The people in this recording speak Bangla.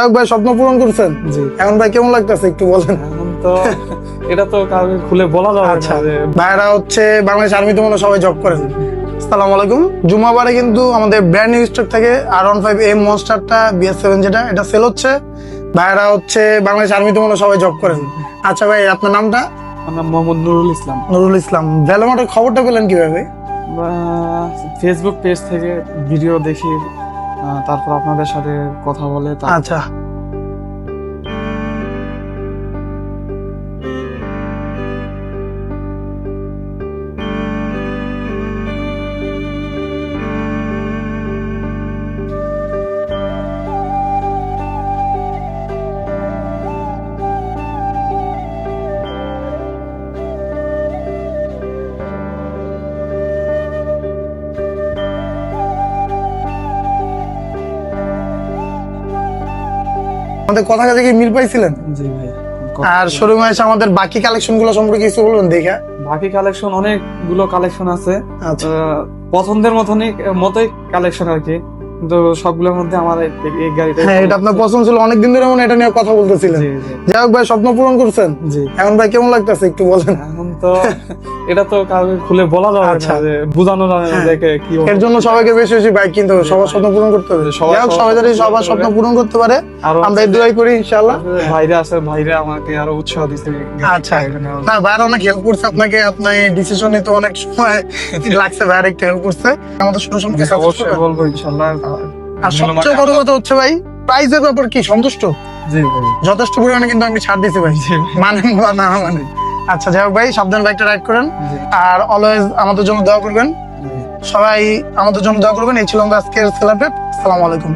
হোক ভাই, স্বপ্ন পূরণ করছেন। জি। এখন ভাই কেমন লাগতেছে একটু বলেন। এখন তো এটা তো কাউকে খুলে বলা যাবে না আচ্ছা, যে ভাইরা হচ্ছে বাংলাদেশ আর্মিতে মনে হয় সবাই জব করেন। আসসালামু আলাইকুম। জুমাবারে কিন্তু আমাদের ব্র্যান্ড নিউ স্টক থেকে R15M মনস্টারটা BS7 যেটা এটা সেল হচ্ছে। ভাইরা হচ্ছে বাংলাদেশ আর্মিতে মনে হয় সবাই জব করেন। আচ্ছা ভাই, আপনার নামটা? আমার নাম মোহাম্মদ নুরুল ইসলাম। নুরুল ইসলাম। ভ্যালোমার্টের খবরটা পেলেন কিভাবে? ফেসবুক পেজ থেকে ভিডিও দেখি, তারপর আপনাদের সাথে কথা বলে আচ্ছা, আমাদের কথা কাজে কি মিল পাইছিলেন? জি ভাই। আর শোরুমে এসে আমাদের বাকি কালেকশন গুলো সম্পর্কে কিছু বলবেন দেখা। বাকি কালেকশন অনেকগুলো কালেকশন আছে, আচ্ছা, পছন্দের মতোই কালেকশন আর কি, কিন্তু সবগুলোর মধ্যে আমার এই গাড়িটা। হ্যাঁ, এটা আপনার পছন্দ ছিল, অনেকদিন ধরে মনে হয় এটা নিয়ে কথা বলতেছিলেন। জি জি যাই হোক ভাই, স্বপ্ন পূরণ করছেন। জি। এখন ভাই কেমন লাগতেছে একটু বলেন। এখন তো এটা তো কাউকে খুলে বলা যাবে আচ্ছা। না যে বোঝানো যাবে না হ্যাঁ। যে কি হবে। এর জন্য সবাইকে বেশি বেশি বাইক কিনতে হবে, সবার স্বপ্ন পূরণ করতে হবে। সবার যাই হোক, স্বপ্ন সবাই যদি পূরণ সবার করতে স্বপ্ন হবে। পূরণ করতে পারে আরো আমরা এই দোয়াই করি ইনশাআল্লাহ। ভাইরা আছে, ভাইরা আমাকে আরো উৎসাহ দিচ্ছে। আচ্ছা, না ভাইরা অনেক হেল্প করছে আপনাকে, আপনার ডিসিশন নিতে অনেক সময় লাগছে, ভাইরা একটু হেল্প করছে আমাদের শুরু সম্পর্কে। অবশ্যই বলবো ইনশাআল্লাহ। আর সবচেয়ে বড় কথা হচ্ছে ভাই, প্রাইসের ব্যাপার কি সন্তুষ্ট? জি ভাই। যথেষ্ট পরিমাণে কিন্তু আমি ছাড় দিছি ভাই, মানেন বা না মানেন। আচ্ছা, যাই হোক ভাই, সাবধানে বাইকটা রাইড করেন। জি। আর অলওয়েজ আমাদের জন্য দোয়া করবেন। জি। সবাই আমাদের জন্য দোয়া করবেন। এই ছিল আমাদের আজকের সেলিব্রেট। আসসালামু আলাইকুম।